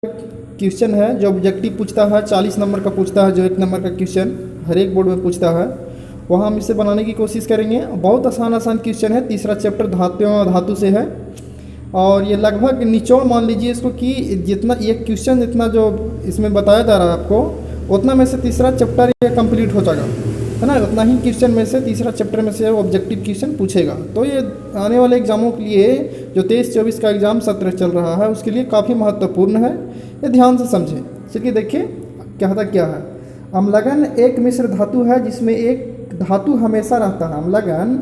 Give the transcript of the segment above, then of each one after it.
Question है जो objective पूछता है, 40 नंबर का पूछता है, जो 1 नंबर का क्वेश्चन हर एक बोर्ड में पूछता है, वहाँ हम इसे बनाने की कोशिश करेंगे। बहुत आसान आसान क्वेश्चन है। तीसरा चैप्टर धातु एवं धातु से है और ये लगभग निचोड़ मान लीजिए इसको कि जितना ये क्वेश्चन जितना जो इसमें बताया जा रहा है आपको, उतना में से तीसरा चैप्टर ये कंप्लीट हो जाएगा, है ना। उतना ही क्वेश्चन में से तीसरा चैप्टर में से ऑब्जेक्टिव क्वेश्चन पूछेगा। तो ये आने वाले एग्जामों के लिए जो 23-24 का एग्ज़ाम सत्र चल रहा है उसके लिए काफ़ी महत्वपूर्ण है। ये ध्यान से समझें। चलिए देखिए कहता क्या है। अम्लगन एक मिश्र धातु है जिसमें एक धातु हमेशा रहता है। अम्लगन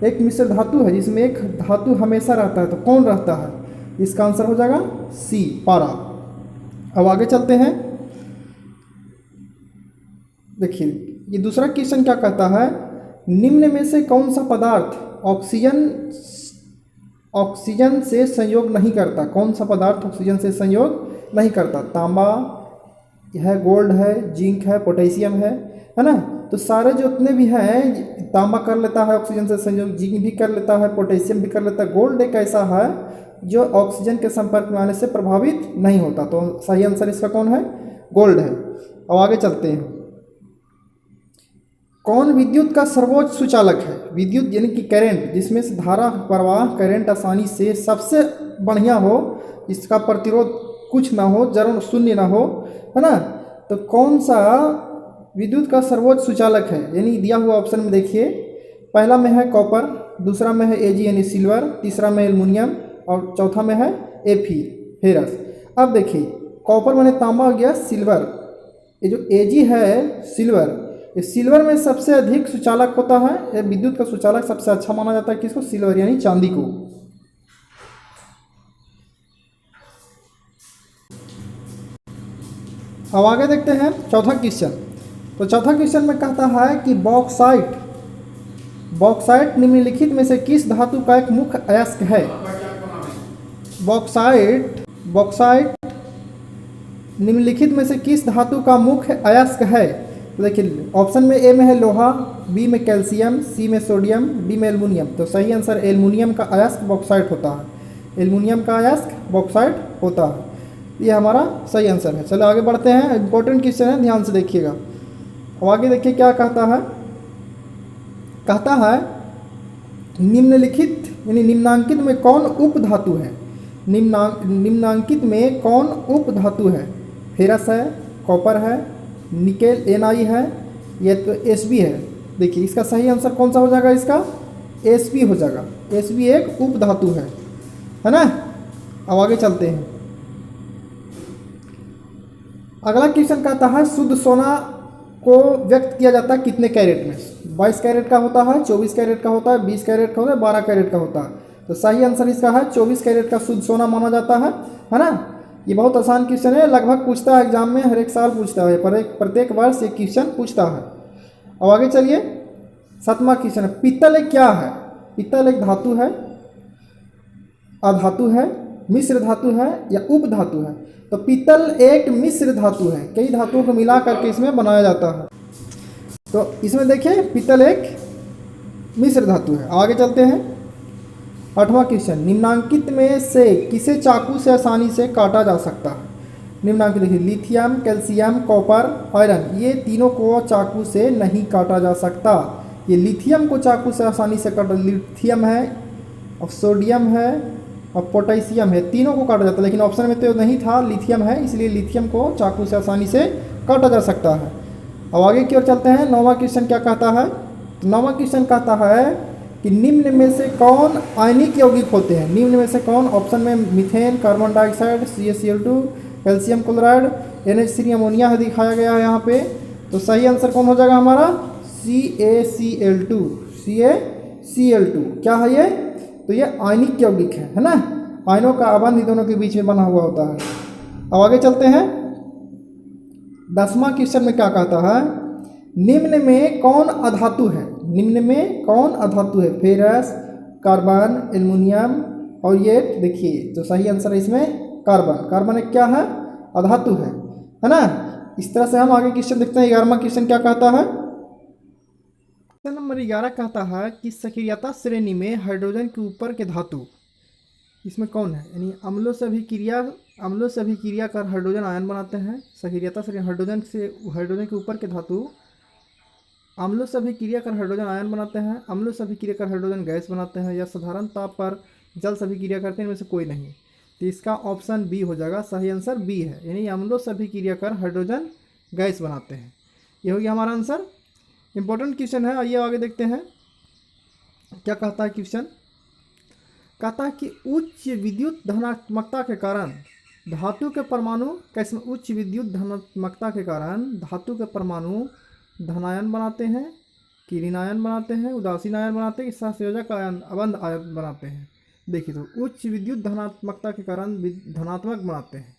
एक मिश्र धातु है जिसमें एक धातु हमेशा रहता है, तो कौन रहता है? इसका आंसर हो जाएगा सी, पारा। अब आगे चलते हैं। देखिए ये दूसरा क्वेश्चन क्या कहता है, निम्न में से कौन सा पदार्थ ऑक्सीजन से संयोग नहीं करता? कौन सा पदार्थ ऑक्सीजन से संयोग नहीं करता? तांबा है, गोल्ड है, जिंक है, पोटेशियम है ना। तो सारे जो उतने भी हैं, तांबा कर लेता है ऑक्सीजन से संयोग, जिंक भी कर लेता है, पोटेशियम भी कर लेता है। गोल्ड एक ऐसा है जो ऑक्सीजन के संपर्क में आने से प्रभावित नहीं होता। तो सही आंसर इसका कौन है? गोल्ड है। अब आगे चलते हैं। कौन विद्युत का सर्वोच्च सुचालक है? विद्युत यानी कि करंट, जिसमें से धारा प्रवाह करंट आसानी से सबसे बढ़िया हो, इसका प्रतिरोध कुछ ना हो, जड़ शून्य ना हो, है ना। तो कौन सा विद्युत का सर्वोच्च सुचालक है? यानी दिया हुआ ऑप्शन में देखिए, पहला में है कॉपर, दूसरा में है एजी यानी सिल्वर, तीसरा में एल्युमिनियम और चौथा में है एफी फेरस। अब देखिए कॉपर माने तांबा हो गया, सिल्वर, ये जो एजी है सिल्वर, ये सिल्वर में सबसे अधिक सुचालक होता है। ये विद्युत का सुचालक सबसे अच्छा माना जाता है किसको? सिल्वर यानी चांदी को। अब आगे देखते हैं चौथा क्वेश्चन। तो चौथा क्वेश्चन में कहता है कि बॉक्साइट निम्नलिखित में से किस धातु का एक मुख्य अयस्क है? बॉक्साइट निम्नलिखित में से किस धातु का मुख्य अयस्क है? तो देखिए ऑप्शन में ए में है लोहा, बी में कैल्शियम, सी में सोडियम, डी में एल्युमिनियम। तो सही आंसर एल्युमिनियम का अयस्क बॉक्साइट होता है। एल्युमिनियम का अयस्क बॉक्साइट होता है। ये हमारा सही आंसर है। चलो आगे बढ़ते हैं। इंपॉर्टेंट क्वेश्चन है, ध्यान से देखिएगा। अब आगे देखिए क्या कहता है। कहता है निम्नलिखित यानी निम्नांकित में कौन उप धातु है? निम्नांकित में कौन उप धातु है? फेरस है, कॉपर है, निकेल एनआई है, ये तो एसबी है। देखिए इसका सही आंसर कौन सा हो जाएगा? इसका एसबी हो जाएगा। एसबी एक उप धातु है ना। अब आगे चलते हैं। अगला क्वेश्चन कहता है शुद्ध सोना को व्यक्त किया जाता है कितने कैरेट में? 22 कैरेट का होता है, 24 कैरेट का होता है, 20 कैरेट का होता है, 12 कैरेट का होता है। तो सही आंसर इसका है 24 कैरेट का शुद्ध सोना माना जाता है ना। ये बहुत आसान क्वेश्चन है, लगभग पूछता है एग्जाम में, हर एक साल पूछता है, पर प्रत्येक वर्ष ये क्वेश्चन पूछता है। अब आगे चलिए। 7वां क्वेश्चन है, पीतल एक क्या है? पीतल एक धातु है, अधातु है, मिश्र धातु है या उप धातु है? तो पीतल एक मिश्र धातु है, कई धातुओं को मिला करके इसमें बनाया जाता है। तो इसमें देखिए पीतल एक मिश्र धातु है। आगे चलते हैं। 8वां क्वेश्चन, निम्नांकित में से किसे चाकू से आसानी से काटा जा सकता है? निम्नांकित देखिए लिथियम, कैल्शियम, कॉपर, आयरन, ये तीनों को चाकू से नहीं काटा जा सकता। ये लिथियम को चाकू से आसानी से काटा, लिथियम है और सोडियम है और पोटेशियम है, तीनों को काटा जाता है। लेकिन ऑप्शन में तो नहीं था, लिथियम है, इसलिए लिथियम को चाकू से आसानी से काटा जा सकता है। अब आगे की ओर चलते हैं। 9वां क्वेश्चन क्या कहता है? तो 9वां क्वेश्चन कहता है कि निम्न में से कौन आयनिक यौगिक होते हैं? निम्न में से कौन? ऑप्शन में methane, carbon dioxide, CaCl2, calcium chloride, NH3 ammonia है, दिखाया गया है यहाँ पे। तो सही आंसर कौन हो जाएगा हमारा? CaCl2। CaCl2 क्या है ये? तो ये आयनिक यौगिक है ना। आयनों का आबंध दोनों के बीच में बना हुआ होता है। अब आगे चलते हैं। 10वां क्वेश्चन में क्या कहता है? निम्न में कौन अधातु है? निम्न में कौन अधातु है? फेरस, कार्बन, एल्युमिनियम और ये देखिए, तो सही आंसर है इसमें कार्बन। कार्बन एक क्या है? अधातु है ना। इस तरह से हम आगे क्वेश्चन देखते हैं। 11वां क्वेश्चन क्या कहता है? क्वेश्चन नंबर 11 कहता है कि सक्रियता श्रेणी में हाइड्रोजन के ऊपर के धातु इसमें कौन है? यानी अम्लों से अभिक्रिया अम्लों से अभिक्रिया कर हाइड्रोजन आयन बनाते हैं। सक्रियता से हाइड्रोजन के ऊपर के धातु अम्लों से अभिक्रिया कर हाइड्रोजन आयन बनाते हैं। अम्लों से अभिक्रिया कर हाइड्रोजन गैस बनाते हैं या साधारण ताप पर जल से अभिक्रिया करते हैं, इनमें से कोई नहीं। तो इसका ऑप्शन बी हो जाएगा, सही आंसर बी है, यानी अम्लों से अभिक्रिया कर हाइड्रोजन गैस बनाते हैं। ये हो गया हमारा आंसर। इंपॉर्टेंट क्वेश्चन है, आइए आगे देखते हैं क्या कहता है क्वेश्चन। कहता है कि उच्च विद्युत धनात्मकता के कारण धातु के परमाणु कैसे, उच्च विद्युत धनात्मकता के कारण धातु के परमाणु धनायन बनाते हैं, किरीनायन बनाते हैं, उदासीन आयन बनाते हैं, सहसंयोजक आयन, अबंध आयन बनाते हैं। देखिए तो उच्च विद्युत धनात्मकता के कारण धनात्मक बनाते हैं।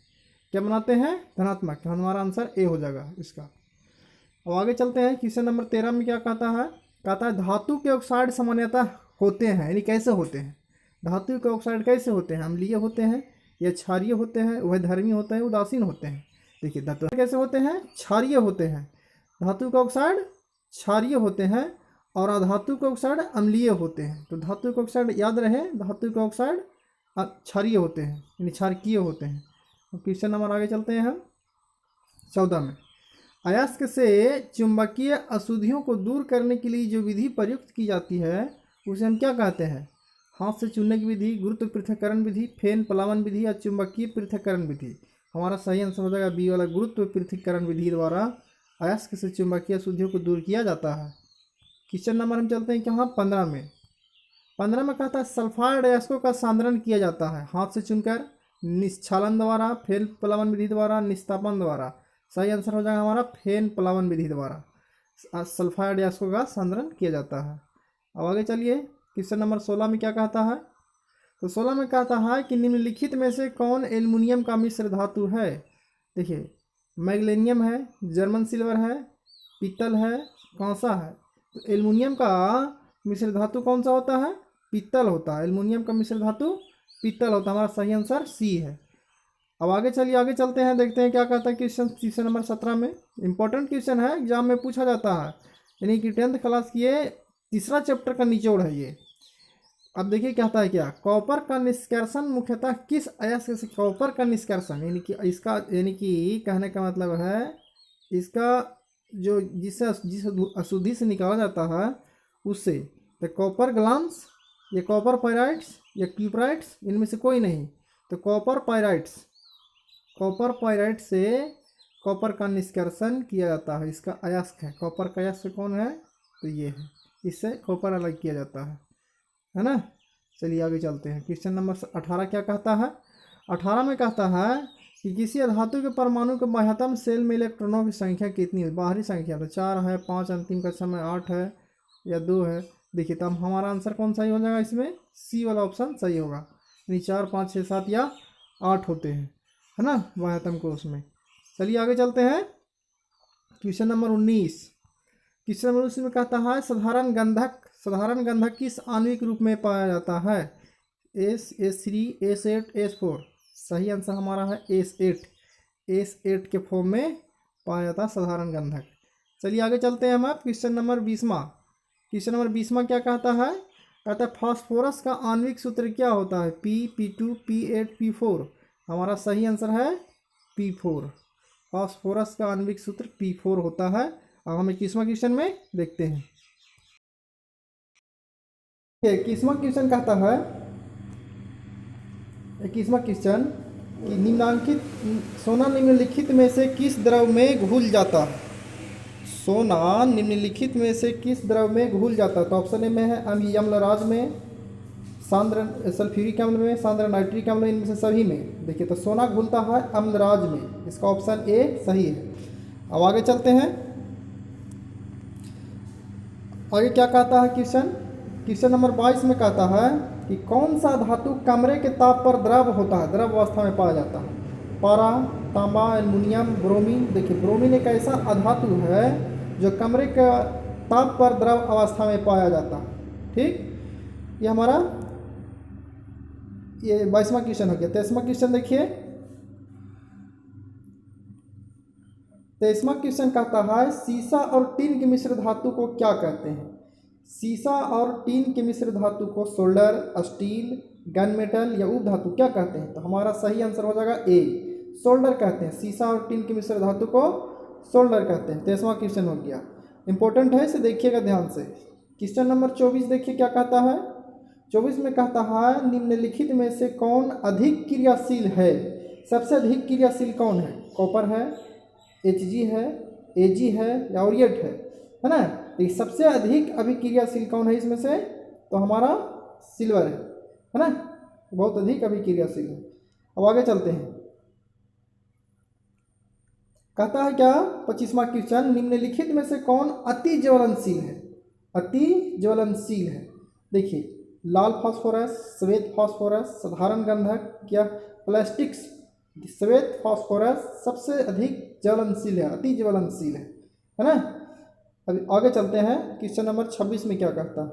क्या बनाते हैं? धनात्मक। हमारा आंसर ए हो जाएगा इसका। अब आगे चलते हैं, क्वेश्चन नंबर 13 में क्या कहता है। कहता है धातु के ऑक्साइड सामान्यतः होते हैं, यानी कैसे होते हैं। धातु के ऑक्साइड कैसे होते हैं? अम्लीय होते हैं या क्षारीय होते हैं, उभयधर्मी होते हैं, उदासीन होते हैं। देखिए धातु कैसे होते हैं? क्षारीय होते हैं। धातु के ऑक्साइड क्षारीय होते हैं और अधातु के ऑक्साइड अम्लीय होते हैं। तो धातु के ऑक्साइड याद रहे, धातु के ऑक्साइड क्षारीय होते हैं, यानी क्षारकीय होते हैं। क्वेश्चन नंबर आगे चलते हैं हम 14 में। अयस्क से चुंबकीय अशुद्धियों को दूर करने के लिए जो विधि प्रयुक्त की जाती है उसे हम क्या कहते हैं? हाथ से चुनने की विधि, गुरुत्व पृथक्करण विधि, फेन प्लावन विधि या चुंबकीय पृथक्करण विधि। हमारा सही आंसर हो जाएगा बी वाला, गुरुत्व पृथक्करण विधि द्वारा अयस्क से चुंबकीय अशुद्धियों को दूर किया जाता है। क्वेश्चन नंबर हम चलते हैं कहाँ? 15 में। 15 में कहता है सल्फाइड अयस्कों का सांद्रण किया जाता है हाथ से चुनकर, निश्चालन द्वारा, फेन प्लावन विधि द्वारा, निस्तापन द्वारा। सही आंसर हो जाएगा हमारा फेन प्लावन विधि द्वारा सल्फाइड अयस्कों का सांद्रण किया जाता है। अब आगे चलिए, क्वेश्चन नंबर 16 में क्या कहता है। तो 16 में कहता है कि निम्नलिखित में से कौन एल्युमिनियम का मिश्र धातु है। देखिए मैग्नीशियम है, जर्मन सिल्वर है, पीतल है, कांसा है। तो एल्युमिनियम का मिश्र धातु कौन सा होता है? पीतल होता है। एल्युमिनियम का मिश्र धातु पीतल होता है। हमारा सही आंसर सी है। अब आगे चलिए, आगे चलते हैं, देखते हैं क्या कहता है क्वेश्चन नंबर 17 में। इंपॉर्टेंट क्वेश्चन है, एग्जाम में पूछा जाता है, यानी कि 10th क्लास की ये तीसरा चैप्टर का निचोड़ है ये। अब देखिए कहता है क्या, कॉपर का निष्कर्षण मुख्यतः किस अयस्क से। कॉपर का निष्कर्षण यानी कि इसका, यानी कि कहने का मतलब है इसका जो जिस अशुद्धि से निकाला जाता है उससे। तो कॉपर ग्लांस या कॉपर पायराइट्स या क्यूपराइट्स, इनमें से कोई नहीं। तो कॉपर पायराइट्स, कॉपर पायराइट से कॉपर का निष्कर्षण किया जाता है। इसका अयस्क है, कॉपर का अयस्क कौन है? तो ये है, इससे कॉपर अलग किया जाता है ना। चलिए आगे चलते हैं, क्वेश्चन नंबर 18 क्या कहता है। 18 में कहता है कि किसी धातु के परमाणु के बाह्यतम सेल में इलेक्ट्रॉनों की संख्या कितनी है। बाहरी संख्या तो 4 है, 5 अंतिम कक्षा में 8 है या 2 है। देखिए तब हमारा आंसर कौन सही हो जाएगा इसमें? सी वाला ऑप्शन सही होगा, यानी 4, 5, 6, 7 या 8 होते हैं, है ना, बाह्यतम कोश में। चलिए आगे चलते हैं, क्वेश्चन नंबर 19। क्वेश्चन नंबर 19 में कहता है साधारण गंधक किस आणविक रूप में पाया जाता है। S3, S8, S4। सही आंसर हमारा है S8 के फॉर्म में पाया जाता है साधारण गंधक। चलिए आगे चलते हैं हम अब क्वेश्चन नंबर 20वां। क्वेश्चन नंबर 20वां क्या कहता है। कहता है फास्फोरस का आणविक सूत्र क्या होता है। P2, P8, P4। हमारा सही आंसर है P4। फास्फोरस का आणविक सूत्र P4 होता है। अब हम 21वां क्वेश्चन में देखते हैं। 21वां क्वेश्चन कहता है, 21वां क्वेश्चन कि निम्नलिखित सोना निम्नलिखित में से किस द्रव में घुल जाता है। सोना निम्नलिखित में से किस द्रव में घुल जाता है। तो ऑप्शन ए में है अम्लराज में, सांद्र सल्फ्यूरिक अम्ल में, सांद्र नाइट्रिक अम्ल में, इनमें से सभी में। देखिए तो सोना घुलता है अम्लराज में, इसका ऑप्शन ए सही है। अब आगे चलते हैं, आगे क्या कहता है क्वेश्चन नंबर 22 में कहता है कि कौन सा धातु कमरे के ताप पर द्रव होता है, द्रव अवस्था में पाया जाता है। पारा, तांबा, एल्युमिनियम, ब्रोमीन। देखिए ब्रोमीन एक ऐसा अधातु है जो कमरे के ताप पर द्रव अवस्था में पाया जाता है। ठीक, ये हमारा ये 22वां क्वेश्चन हो गया। 23वां क्वेश्चन देखिए, 23वां क्वेश्चन कहता है सीसा और टीन के मिश्र धातु को क्या कहते हैं। सीसा और टीन के मिश्र धातु को सोल्डर, स्टील, गन मेटल या उप धातु क्या कहते हैं? तो हमारा सही आंसर हो जाएगा ए, सोल्डर कहते हैं। सीसा और टिन के मिश्र धातु को सोल्डर कहते हैं। 23वां क्वेश्चन हो गया, इंपॉर्टेंट है, इसे देखिएगा ध्यान से। क्वेश्चन नंबर 24 देखिए क्या कहता है। 24 में कहता है निम्नलिखित में से कौन अधिक क्रियाशील है? सबसे अधिक क्रियाशील कौन है? कॉपर है, Hg है, Ag है या ऑरिएट है ना? तो सबसे अधिक अभिक्रियाशील कौन है इसमें से? तो हमारा सिल्वर है ना, बहुत अधिक अभिक्रियाशील है। अब आगे चलते हैं, कहता है क्या 25वां क्वेश्चन, निम्नलिखित में से कौन अति ज्वलनशील है? अति ज्वलनशील है, देखिए लाल फास्फोरस, श्वेत फास्फोरस, साधारण गंधक या प्लास्टिक्स? श्वेत फास्फोरस सबसे अधिक ज्वलनशील है, अति ज्वलनशील है ना। अभी आगे चलते हैं, क्वेश्चन नंबर 26 में क्या कहता है।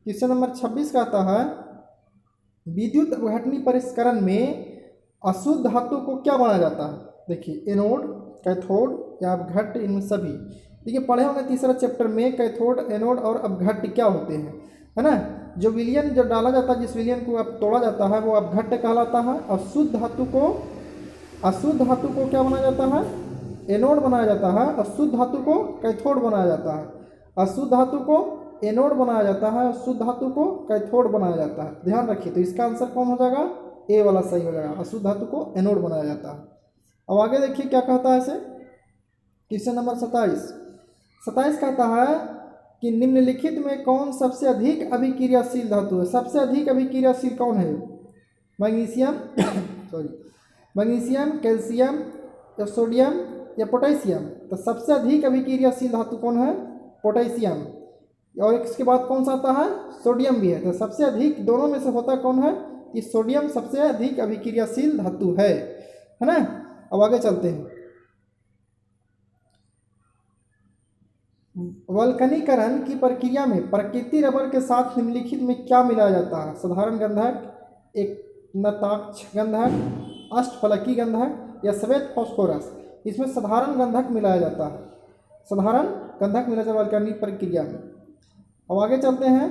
क्वेश्चन नंबर 26 कहता है विद्युत अपघटनी परिष्करण में अशुद्ध धातु को क्या बनाया जाता है? देखिए एनोड, कैथोड या अपघट्य, इनमें सभी देखिए पढ़े होंगे तीसरा चैप्टर में, कैथोड, एनोड और अपघट्य क्या होते हैं, है ना। जो विलयन जो डाला जाता है, जिस विलयन को अब तोड़ा जाता है वो अपघट्य कहलाता है। अशुद्ध धातु को क्या बनाया जाता है? एनोड बनाया जाता है। अशुद्ध धातु को कैथोड बनाया जाता है। अशुद्ध धातु को एनोड बनाया जाता है, अशुद्ध धातु को कैथोड बनाया जाता है। ध्यान रखिए, तो इसका आंसर कौन हो जाएगा? ए वाला सही हो जाएगा, अशुद्ध धातु को एनोड बनाया जाता है। अब आगे देखिए क्या कहता है इसे, क्वेश्चन नंबर 27 कहता है कि निम्नलिखित में कौन सबसे अधिक अभिक्रियाशील धातु है? सबसे अधिक अभिक्रियाशील कौन है? मैग्नीशियम मैग्नीशियम, कैल्शियम या सोडियम या पोटेशियम? तो सबसे अधिक अभिक्रियाशील धातु कौन है? पोटेशियम। और इसके बाद कौन सा आता है? सोडियम भी है। तो सबसे अधिक दोनों में से होता कौन है? कि सोडियम सबसे अधिक अभिक्रियाशील धातु है ना। अब आगे चलते हैं, वल्कनीकरण की प्रक्रिया में प्रकृति रबर के साथ निम्नलिखित में क्या मिलाया जाता है? साधारण गंधक, एक नताक्ष गंधक, अष्टफलकी गंधक या श्वेत फास्फोरस? इसमें साधारण गंधक मिलाया जाता है, साधारण गंधक मिलाया जाता है वल्कनीकरण प्रक्रिया में। अब आगे चलते हैं,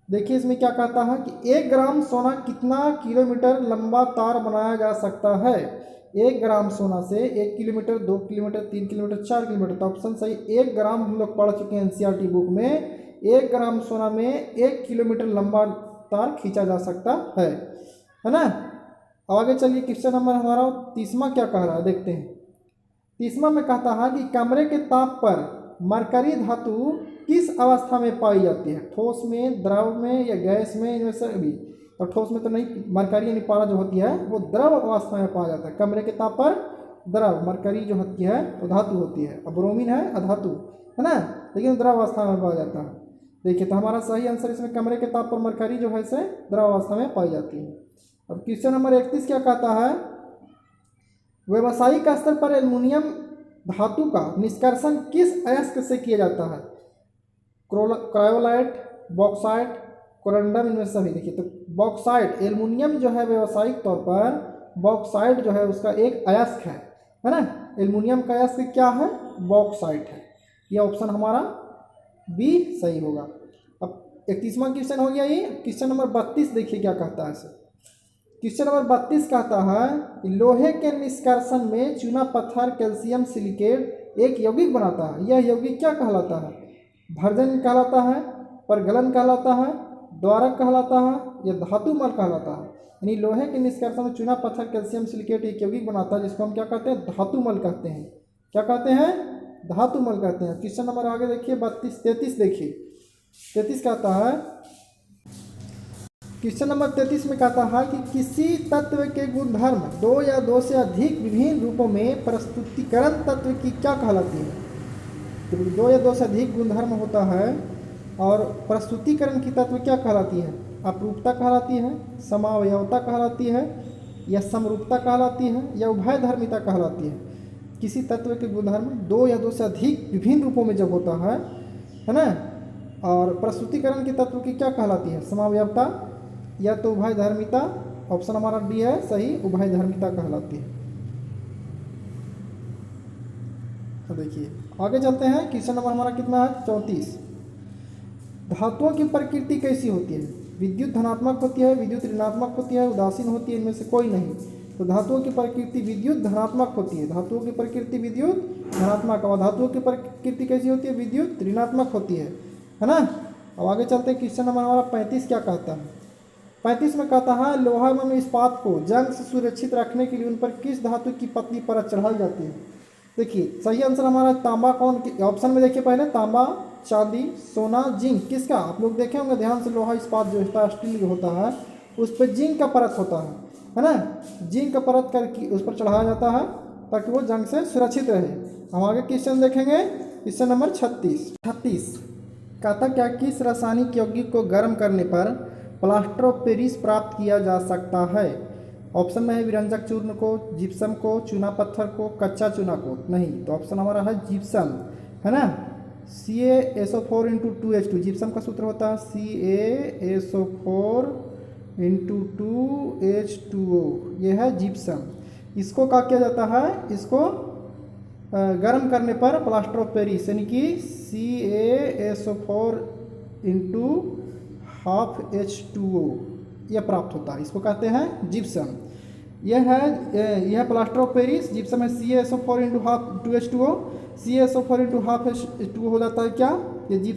देखिए इसमें क्या कहता है कि 1 ग्राम सोना कितना किलोमीटर लंबा तार बनाया जा सकता है? 1 ग्राम सोना से 1 किलोमीटर, 2 किलोमीटर, 3 किलोमीटर, 4 किलोमीटर। तो ऑप्शन सही 1 ग्राम हम लोग पढ़ चुके हैं एनसीईआरटी बुक में। 1 ग्राम सोना में 1 किलोमीटर लंबा तार खींचा जा सकता है ना। अब आगे चलिए, क्वेश्चन नंबर हमारा 30वां क्या कह रहा है देखते हैं। 30वां में कहता है कि कमरे के ताप पर मरकरी धातु किस अवस्था में पाई जाती है? ठोस में, द्रव में या गैस में? इनमें से भी। तो ठोस में तो नहीं, मरकरी यानी पारा जो होती है वो द्रव अवस्था में पाया जाता है। कमरे के ताप पर द्रव, मरकरी जो होती है वो धातु होती है, अब ब्रोमीन है अधातु है ना, लेकिन द्रव अवस्था में पाया जाता है। देखिए तो हमारा सही आंसर इसमें कमरे के ताप पर मरकरी जो है से द्रव अवस्था में पाई जाती है। अब क्वेश्चन नंबर 31 क्या कहता है, व्यावसायिक स्तर पर एल्युमिनियम धातु का निष्कर्षण किस अयस्क से किया जाता है? क्रायोलाइट, बॉक्साइट, कोरंडम, इनमें सभी। देखिए तो बॉक्साइट, एल्युमिनियम जो है व्यावसायिक तौर पर बॉक्साइट जो है उसका एक अयस्क है ना। एल्युमिनियम का अयस्क क्या है? बॉक्साइट है। यह ऑप्शन हमारा बी सही होगा। अब 31वां क्वेश्चन हो गया ये। क्वेश्चन नंबर 32 देखिए क्या कहता है इसे। क्वेश्चन नंबर 32 कहता है लोहे के निष्कर्षण में चूना पत्थर कैल्शियम सिलिकेट एक यौगिक बनाता है। यह यौगिक क्या कहलाता है? भर्जन कहलाता है, परगलन कहलाता है, द्वारक कहलाता है या धातुमल कहलाता है? यानी लोहे के निष्कर्षण में चूना पत्थर कैल्शियम सिलिकेट एक यौगिक बनाता है जिसको हम क्या कहते हैं? धातुमल कहते हैं। क्या कहते हैं? धातुमल कहते हैं। क्वेश्चन नंबर आगे देखिए 33 देखिए। 33 कहता है, क्वेश्चन नंबर 33 में कहता है कि किसी तत्व के गुणधर्म 2 या 2 से अधिक विभिन्न रूपों में प्रस्तुतिकरण तत्व की क्या कहलाती है? तो 2 या 2 से अधिक गुणधर्म होता है और प्रस्तुतिकरण की तत्व क्या कहलाती है? अपरूपता कहलाती है, समावयवता कहलाती है या समरूपता कहलाती है या उभयधर्मिता कहलाती है? किसी तत्व के गुणधर्म 2 या 2 से अधिक विभिन्न रूपों में जब होता है ना, और प्रस्तुतिकरण की तत्व की क्या कहलाती है? समावयवता या तो उभयधर्मिता? ऑप्शन हमारा डी है सही, उभयधर्मिता कहलाती है। तो देखिए आगे चलते हैं, क्वेश्चन नंबर हमारा कितना है? 34। धातुओं की प्रकृति कैसी होती है? विद्युत धनात्मक होती है, विद्युत ऋणात्मक होती है, उदासीन होती है, इनमें से कोई नहीं। तो धातुओं की प्रकृति विद्युत धनात्मक होती है, धातुओं की प्रकृति विद्युत धनात्मक, और धातुओं की प्रकृति कैसी होती है, विद्युत ऋणात्मक होती है ना। अब आगे चलते हैं, क्वेश्चन नंबर हमारा 35 क्या कहता है। 35 में कहता है लोहा एवं इस्पात को जंग से सुरक्षित रखने के लिए उन पर किस धातु की पतली परत चढ़ाई जाती है। देखिए सही आंसर हमारा तांबा, कौन ऑप्शन में देखिए पहले, तांबा, चांदी, सोना, जिंक, किसका आप लोग देखे होंगे ध्यान से, लोहा इस्पात जो होता है, स्टील जो होता है, उस पर जिंक का परत होता है ना, जिंक का परत करके उस पर चढ़ाया जाता है ताकि वो जंग से सुरक्षित रहे। हम आगे क्वेश्चन देखेंगे, क्वेश्चन नंबर 36 कहता क्या किस रासायनिक यौगिक को गर्म करने पर प्लास्टर ऑफ पेरिस प्राप्त किया जा सकता है। ऑप्शन में है विरंजक चूर्ण को, जिप्सम को, चूना पत्थर को, कच्चा चूना को। नहीं, तो ऑप्शन हमारा है जिप्सम, है ना। CaSO4 × 2H2, जिप्सम का सूत्र होता है CaSO4 × 2H2O, ये है जिप्सम। इसको क्या किया जाता है, इसको गर्म करने पर प्लास्टर ऑफ पेरिस यानी कि CaSO4 × ½ यह प्राप्त होता है, इसको कहते हैं जिप्सम। यह प्लास्टर ऑफ पेरिस, जिप्सम है CaSO4 × 2H2O, CaSO4 × ½ हो जाता है क्या, ये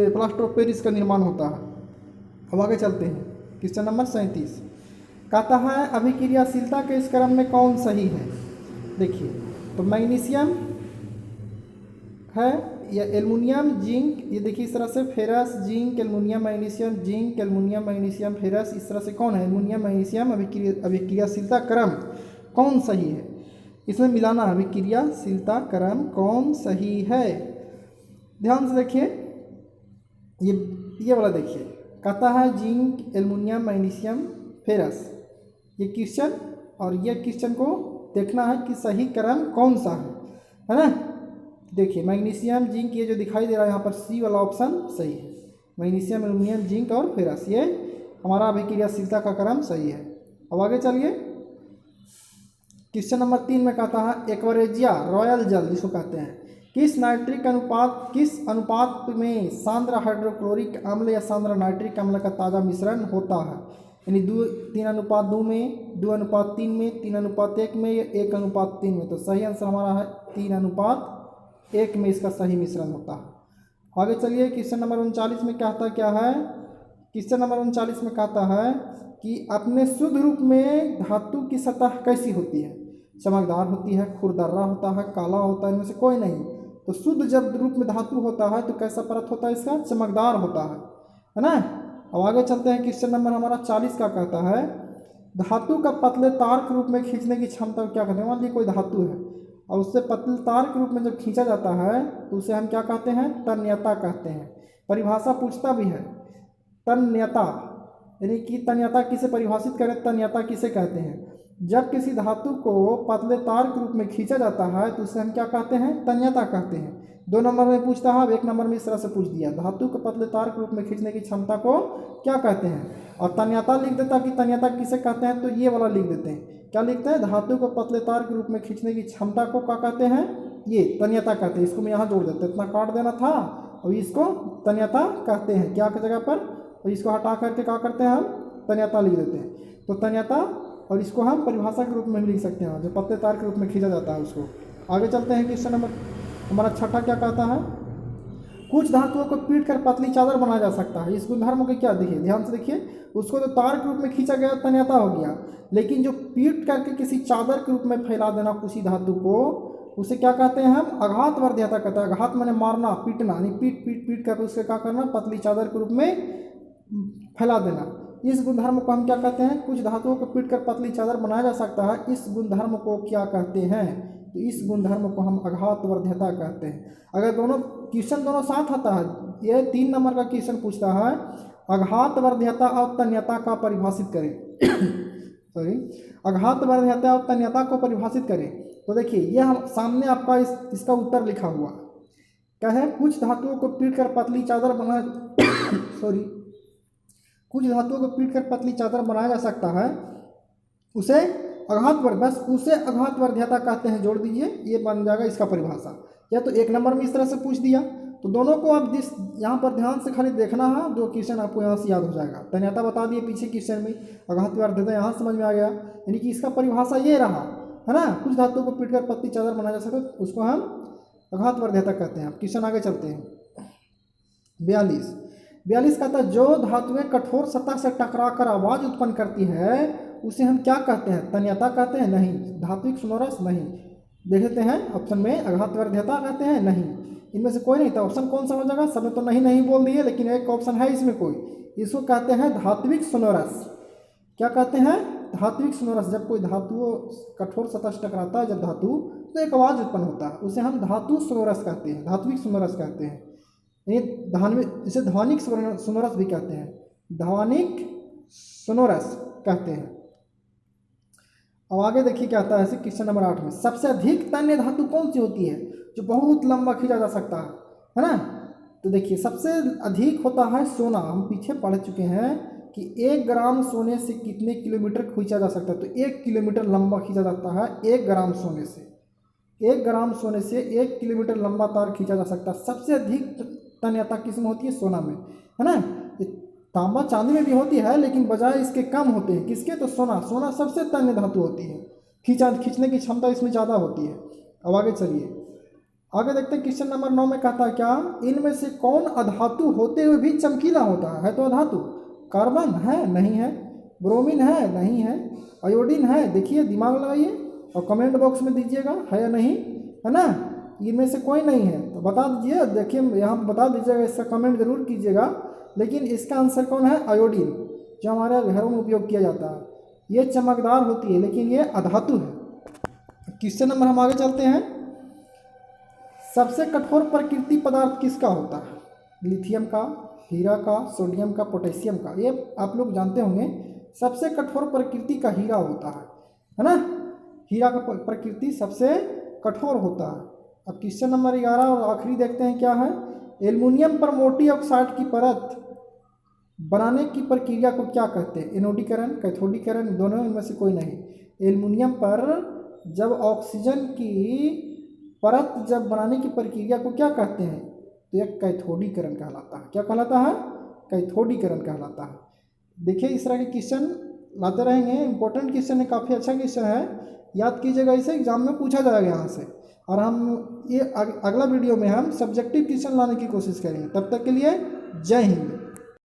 प्लास्टर ऑफ पेरिस का निर्माण होता है। अब आगे चलते हैं, क्वेश्चन नंबर 37 कहता है अभिक्रियाशीलता के इस क्रम में कौन सही है। देखिए तो मैग्नीशियम है या एल्युमिनियम, जिंक, ये देखिए इस तरह से ferrous, zinc, aluminium, magnesium, zinc, aluminium, magnesium, ferrous, इस तरह से कौन है, एल्युमिनियम, मैग्नीशियम, अभिक्रियाशीलता क्रम कौन सही है, इसमें मिलाना है, अभिक्रियाशीलता क्रम कौन सही है। ध्यान से देखिए, ये वाला देखिए, कहता है जिंक, एल्युमिनियम, मैग्नीशियम, फेरस, ये क्वेश्चन, और ये क्वेश्चन को देखना है कि सही क्रम कौन सा है ना। देखिए मैग्नीशियम, जिंक, ये जो दिखाई दे रहा है यहाँ पर सी वाला ऑप्शन सही है, मैग्नीशियम, एल्युमिनियम, जिंक और फेरस, ये हमारा अभिक्रियाशीलता का क्रम सही है। अब आगे चलिए, क्वेश्चन नंबर 3 में कहता है एक्वेरिया रॉयल जल जिसको कहते हैं, किस अनुपात में सांद्र हाइड्रोक्लोरिक अम्ल या सांद्र नाइट्रिक अम्ल का ताज़ा मिश्रण होता है, यानी 3:2 में, 2:3 में, 3:1 में, या 1:3 में। तो सही आंसर हमारा है 3:1 में इसका सही मिश्रण होता है। आगे चलिए, क्वेश्चन नंबर 39 में कहता क्या है, क्वेश्चन नंबर 39 में कहता है कि अपने शुद्ध रूप में धातु की सतह कैसी होती है, चमकदार होती है, खुरदर्रा होता है, काला होता है, इनमें से कोई नहीं। तो शुद्ध जब रूप में धातु होता है तो कैसा परत होता है, इसका चमकदार होता है ना। अब आगे चलते हैं, क्वेश्चन नंबर हमारा 40 का कहता है धातु का पतले तार के रूप में खींचने की क्षमता क्या कहते हैं। मान लीजिए कोई धातु है और उससे पतले तार के रूप में जब खींचा जाता है तो उसे हम क्या कहते हैं, तन्यता कहते हैं। परिभाषा पूछता भी है, तन्यता यानी कि तन्यता किसे परिभाषित करें, तन्यता किसे कहते हैं। जब किसी धातु को पतले तार के रूप में खींचा जाता है तो उसे हम क्या कहते हैं, तन्यता कहते हैं। 2 नंबर में पूछता है, 1 नंबर में इस तरह से पूछ दिया, धातु को पतले तार के रूप में खींचने की क्षमता को क्या कहते हैं, और तन्यता लिख देता कि तन्यता किसे कहते हैं, तो ये वाला लिख देते हैं। क्या लिखते हैं, धातु को पतले तार के रूप में खींचने की क्षमता को क्या कहते हैं, ये तन्यता कहते हैं। इसको मैं यहाँ जोड़ देते, इतना काट देना था, और इसको तन्यता कहते हैं क्या की जगह पर, और इसको हटा करके क्या करते हैं, हम तन्यता लिख देते हैं। तो तन्यता, और इसको हम परिभाषा के रूप में भी लिख सकते हैं, जो पतले तार के रूप में खींचा जाता है उसको। आगे चलते हैं, क्वेश्चन नंबर हमारा 6 क्या कहता है, कुछ धातुओं को पीट कर पतली चादर बनाया जा सकता है। इस गुणधर्म को क्या, देखिए ध्यान से देखिए, उसको तो तार के रूप में खींचा गया तन्यता हो गया, लेकिन जो पीट करके किसी चादर के रूप में फैला देना किसी धातु को, उसे क्या कहते हैं हम, आघात वर्ध्यता कहते हैं। आघात मैंने मारना, पीटना, यानी पीट करके उससे क्या करना, पतली चादर के रूप में फैला देना। इस गुणधर्म को हम क्या कहते हैं, कुछ धातुओं को पीट कर पतली चादर बनाया जा सकता है, इस गुणधर्म को क्या कहते हैं, तो इस गुणधर्म को हम आघात वर्ध्यता कहते हैं। अगर दोनों क्वेश्चन दोनों साथ आता है, ये 3 नंबर का क्वेश्चन पूछता है आघात वर्ध्यता और तन्यता का परिभाषित करें आघात वर्ध्यता और तन्यता को परिभाषित करें, तो देखिए ये हम सामने आपका इसका उत्तर लिखा हुआ क्या है, कुछ धातुओं को पीट कर पतली चादर बना कुछ धातुओं को पीट कर पतली चादर बनाया जा सकता है, उसे आघात वर्ध्यता कहते हैं। जोड़ दीजिए, ये बन जाएगा इसका परिभाषा। या तो 1 नंबर में इस तरह से पूछ दिया, तो दोनों को आप जिस यहाँ पर ध्यान से खाली देखना है, दो क्वेश्चन आपको यहाँ से याद हो जाएगा। तन्यता बता दिए पीछे क्वेश्चन में, अघातवर्ध्यता यहाँ समझ में आ गया, यानी कि इसका परिभाषा ये रहा है ना। कुछ धातुओं को पीटकर पत्ती चादर बनाया जा सकता है, उसको हम अघातवर्ध्यता कहते हैं। क्वेश्चन आगे चलते हैं। 42 कहता है जो धातुएं कठोर सतह से टकराकर आवाज उत्पन्न करती है उसे हम क्या कहते हैं? तन्यता कहते हैं? नहीं। धात्विक सोनोरस? नहीं। देख लेते हैं ऑप्शन में, अघातवर्ध्यता कहते हैं? नहीं। इनमें से कोई नहीं था। ऑप्शन कौन सा हो जाएगा? सब तो नहीं बोल दिए, लेकिन एक ऑप्शन है इसमें कोई, इसको कहते हैं धात्विक सोनोरस। क्या कहते हैं? धात्विक सोनोरस। जब कोई धातु कठोर सतह से टकराता है जब धातु, तो एक आवाज उत्पन्न होता है, उसे हम धातु सोनोरस कहते हैं, धात्विक सोनोरस कहते हैं। इसे ध्वनिक सोनोरस भी कहते हैं, ध्वनिक सोनोरस कहते हैं। अब आगे देखिए क्या आता है क्वेश्चन नंबर 8 में, सबसे अधिक तन्य धातु कौन सी होती है जो बहुत लंबा खींचा जा सकता है ना? तो देखिए सबसे अधिक होता है सोना। हम पीछे पढ़ चुके हैं कि 1 ग्राम सोने से कितने किलोमीटर खींचा जा सकता है, तो 1 किलोमीटर लंबा खींचा जाता है 1 ग्राम सोने से। 1 ग्राम सोने से 1 किलोमीटर लंबा तार खींचा जा सकता है। सबसे अधिक तन्यता किसमें होती है? सोना में, है ना। तांबा चांदी में भी होती है, लेकिन बजाय इसके कम होते हैं। किसके? तो सोना सबसे तन्य धातु होती है, खींचने की क्षमता इसमें ज़्यादा होती है। अब आगे चलिए, आगे देखते हैं क्वेश्चन नंबर 9 में कहता है क्या, इनमें से कौन अधातु होते हुए भी चमकीला होता है? तो अधातु कार्बन है? नहीं है। ब्रोमीन है? नहीं है। आयोडीन है? देखिए दिमाग लगाइए और कमेंट बॉक्स में दीजिएगा है या नहीं, है ना। इनमें से कोई नहीं है तो बता दीजिए। देखिए यहाँ बता दीजिएगा, इसका कमेंट जरूर कीजिएगा। लेकिन इसका आंसर कौन है? आयोडीन, जो हमारे घरों में उपयोग किया जाता है। ये चमकदार होती है लेकिन ये अधातु है। क्वेश्चन नंबर हम आगे चलते हैं। सबसे कठोर प्रकृति पदार्थ किसका होता है? लिथियम का, हीरा का, सोडियम का, पोटेशियम का। ये आप लोग जानते होंगे। सबसे कठोर प्रकृति का हीरा होता है ना। हीरा का प्रकृति सबसे कठोर होता है। अब क्वेश्चन नंबर 11 और आखिरी देखते हैं क्या है। एल्युमिनियम पर मोटी ऑक्साइड की परत बनाने की प्रक्रिया को क्या कहते हैं? एनोडीकरण, कैथोडीकरण, दोनों इनमें से कोई नहीं। एल्युमिनियम पर जब ऑक्सीजन की परत जब बनाने की प्रक्रिया को क्या कहते हैं? तो यह कैथोडीकरण कहलाता है। क्या कहलाता है? कैथोडीकरण कहलाता है। देखिए इस तरह के क्वेश्चन लाते रहेंगे। इंपॉर्टेंट क्वेश्चन है, काफ़ी अच्छा क्वेश्चन है, याद कीजिएगा। इसे एग्जाम में पूछा जाएगा यहाँ से। और हम ये अगला वीडियो में हम सब्जेक्टिव क्वेश्चन लाने की कोशिश करेंगे। तब तक के लिए जय हिंद।